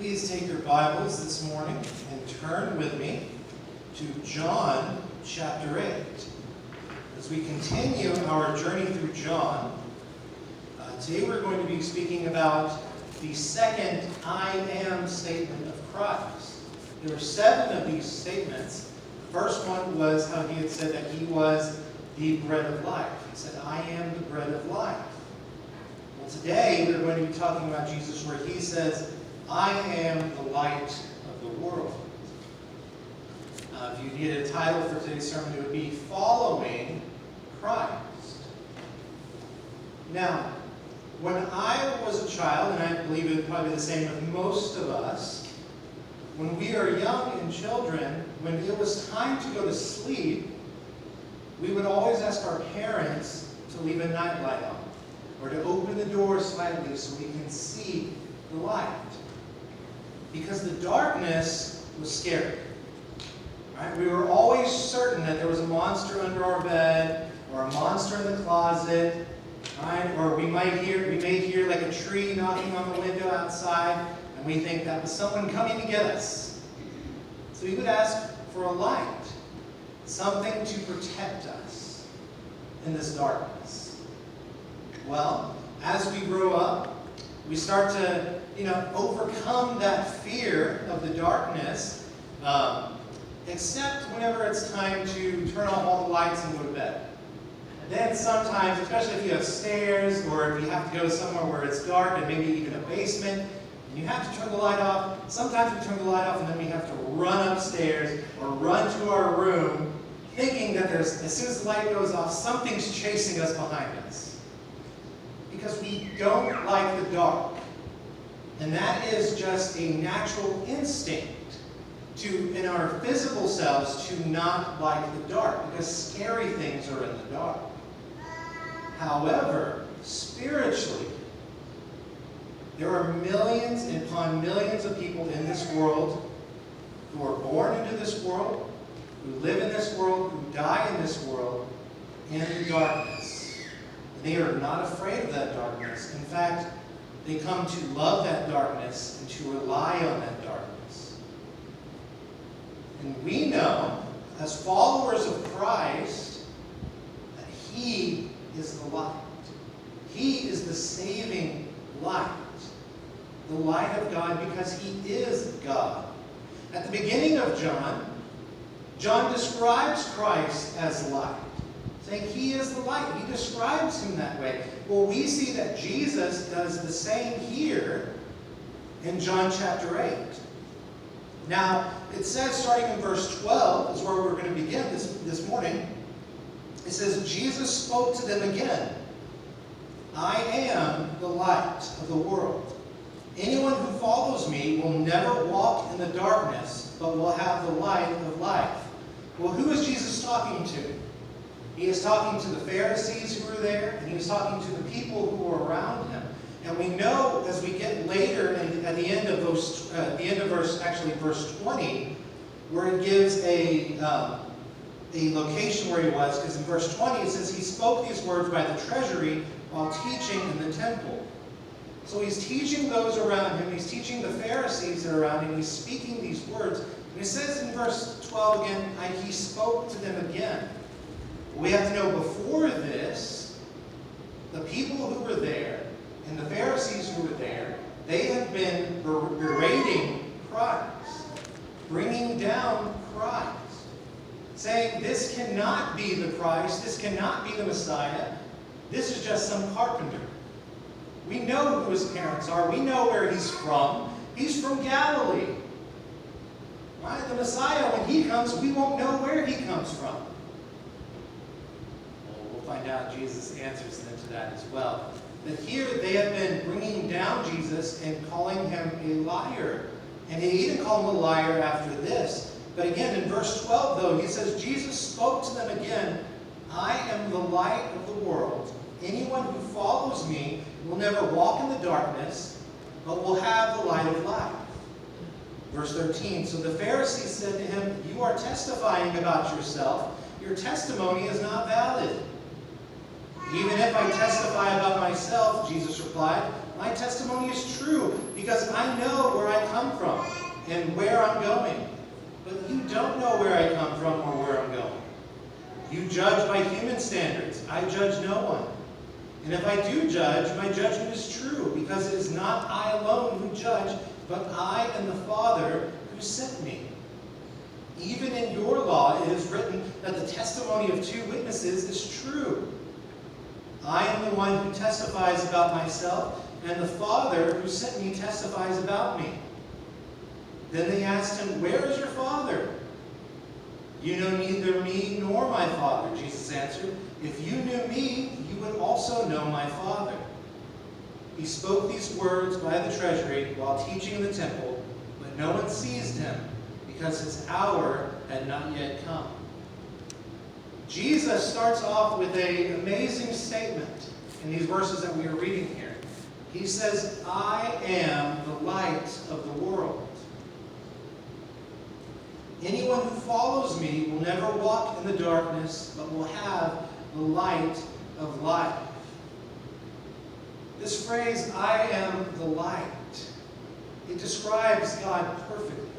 Please take your Bibles this morning and turn with me to John chapter 8. As we continue our journey through John, today we're going to be speaking about the second I am statement of Christ. There were 7 of these statements. The first one was how he had said that he was the bread of life. He said, I am the bread of life. Well, today we're going to be talking about Jesus where he says, I am the light of the world. If you needed a title for today's sermon, it would be Following Christ. Now, when I was a child, and I believe it would probably be the same with most of us, when we are young and children, when it was time to go to sleep, we would always ask our parents to leave a nightlight on, or to open the door slightly so we can see the light. Because the darkness was scary. Right? We were always certain that there was a monster under our bed, or a monster in the closet, right? Or we may hear like a tree knocking on the window outside, and we think that was someone coming to get us. So we would ask for a light, something to protect us in this darkness. Well, as we grow up, we start to overcome that fear of the darkness, except whenever it's time to turn off all the lights and go to bed. And then sometimes, especially if you have stairs, or if you have to go somewhere where it's dark, and maybe even a basement, and you have to turn the light off, sometimes we turn the light off and then we have to run upstairs or run to our room, thinking that as soon as the light goes off, something's chasing us behind us. Because we don't like the dark. And that is just a natural instinct in our physical selves to not like the dark, because scary things are in the dark. However, spiritually, there are millions upon millions of people in this world who are born into this world, who live in this world, who die in this world, in the darkness. They are not afraid of that darkness. In fact, they come to love that darkness and to rely on that darkness. And we know, as followers of Christ, that He is the light. He is the saving light. The light of God, because He is God. At the beginning of John describes Christ as light, saying He is the light. He describes Him that way. Well, we see that Jesus does the same here in John chapter 8. Now, it says, starting in verse 12, is where we're going to begin this morning. It says, Jesus spoke to them again. I am the light of the world. Anyone who follows me will never walk in the darkness, but will have the light of life. Well, who is Jesus talking to? He is talking to the Pharisees who were there, and he was talking to the people who were around him. And we know as we get later, at the end of verse 20, where it gives a location where he was, because in verse 20 it says he spoke these words by the treasury while teaching in the temple. So he's teaching those around him. He's teaching the Pharisees that are around him. He's speaking these words. And it says in verse 12 again, he spoke to them again. We have to know before this, the people who were there and the Pharisees who were there, they had been berating Christ, bringing down Christ, saying this cannot be the Christ, this cannot be the Messiah, this is just some carpenter. We know who his parents are, we know where he's from. He's from Galilee. Right? The Messiah, when he comes, we won't know where he comes from. Find out Jesus answers them to that as well. But here they have been bringing down Jesus and calling him a liar. And he even called him a liar after this. But again, in verse 12, though, he says, Jesus spoke to them again, I am the light of the world. Anyone who follows me will never walk in the darkness, but will have the light of life. Verse 13, so the Pharisees said to him, you are testifying about yourself. Your testimony is not valid. Even if I testify about myself, Jesus replied, "My testimony is true, because I know where I come from and where I'm going. But you don't know where I come from or where I'm going. You judge by human standards. I judge no one. And if I do judge, my judgment is true, because it is not I alone who judge, but I and the Father who sent me. Even in your law it is written that the testimony of two witnesses is true. I am the one who testifies about myself, and the Father who sent me testifies about me." Then they asked him, "Where is your Father?" "You know neither me nor my Father," Jesus answered. "If you knew me, you would also know my Father." He spoke these words by the treasury while teaching in the temple, but no one seized him, because his hour had not yet come. Jesus starts off with an amazing statement in these verses that we are reading here. He says, "I am the light of the world. Anyone who follows me will never walk in the darkness, but will have the light of life." This phrase, "I am the light," it describes God perfectly.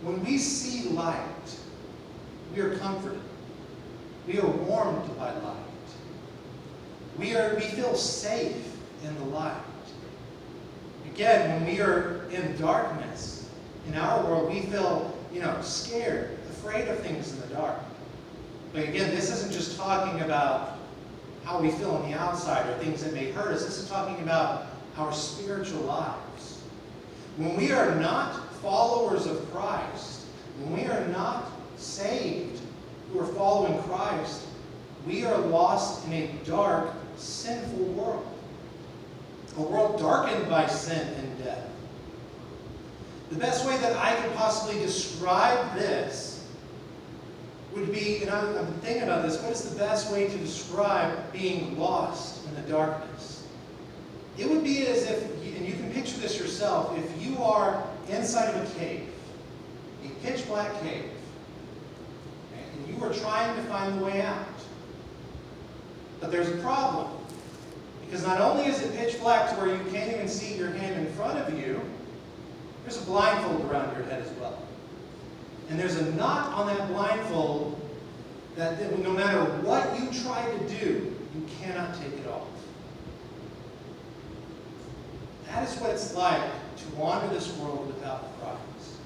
When we see light, we are comforted. We are warmed by light. We feel safe in the light. Again, when we are in darkness, in our world, we feel, scared, afraid of things in the dark. But again, this isn't just talking about how we feel on the outside or things that may hurt us. This is talking about our spiritual lives. When we are not followers of Christ, when we are not saved, who are following Christ, we are lost in a dark, sinful world. A world darkened by sin and death. The best way that I can possibly describe this would be, and I'm thinking about this, what is the best way to describe being lost in the darkness? It would be as if, and you can picture this yourself, if you are inside of a cave, a pitch black cave, okay, and you are trying to find the way out. But there's a problem. Because not only is it pitch black to where you can't even see your hand in front of you, there's a blindfold around your head as well. And there's a knot on that blindfold that no matter what you try to do, you cannot take it off. That is what it's like to wander this world without Christ.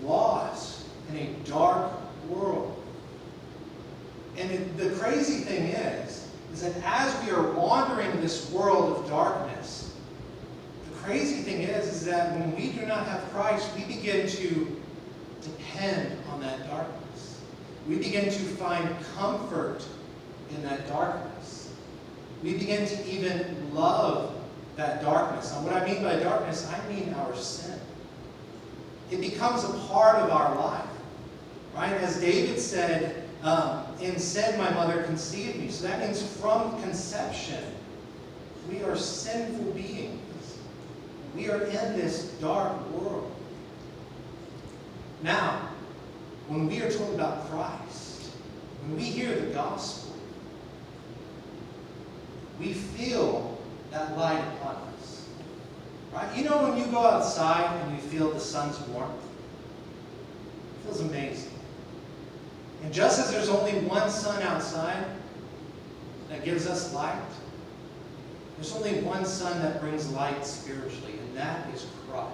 Lost in a dark world. And the crazy thing is that as we are wandering this world of darkness, the crazy thing is that when we do not have Christ, we begin to depend on that darkness. We begin to find comfort in that darkness. We begin to even love that darkness. And what I mean by darkness, I mean our sin. It becomes a part of our life. Right? As David said, in sin my mother conceived me. So that means from conception, we are sinful beings. We are in this dark world. Now, when we are told about Christ, when we hear the gospel, we feel that light upon us. Right? You know when you go outside and you feel the sun's warmth? It feels amazing. And just as there's only one sun outside that gives us light, there's only one sun that brings light spiritually, and that is Christ.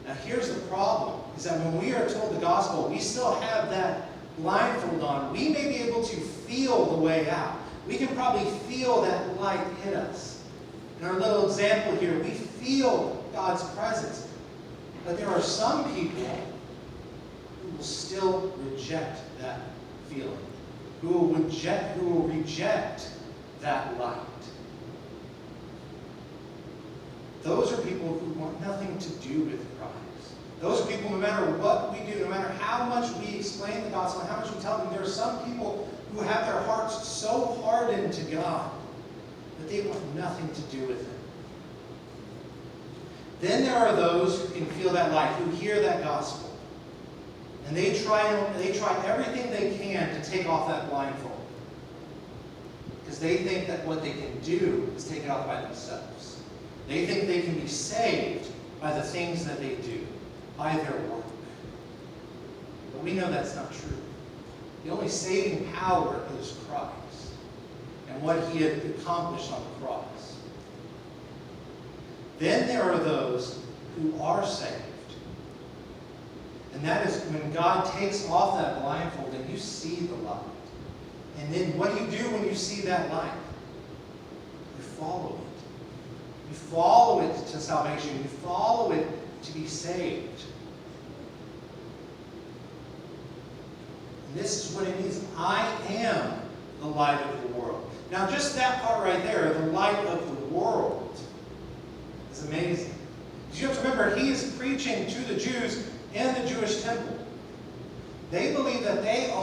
Now here's the problem, is that when we are told the gospel, we still have that blindfold on. We may be able to feel the way out. We can probably feel that light hit us. In our little example here, we feel God's presence. But there are some people who will still reject that feeling, who will reject that light. Those are people who want nothing to do with Christ. Those are people, no matter what we do, no matter how much we explain the gospel, how much we tell them, there are some people who have their hearts so hardened to God that they want nothing to do with Him. Then there are those who can feel that light, who hear that gospel. And they try everything they can to take off that blindfold. they think that what they can do is take it off by themselves. They think they can be saved by the things that they do, by their work. But we know that's not true. The only saving power is Christ and what he had accomplished on the cross. Then there are those who are saved. And that is when God takes off that blindfold and you see the light. And then what do you do when you see that light? You follow it. You follow it to salvation. You follow it to be saved. And this is what it means. I am the light of the world. Now just that part right there, the light of the world, is amazing. You have to remember, he is preaching to the Jews in the Jewish temple. They believe that they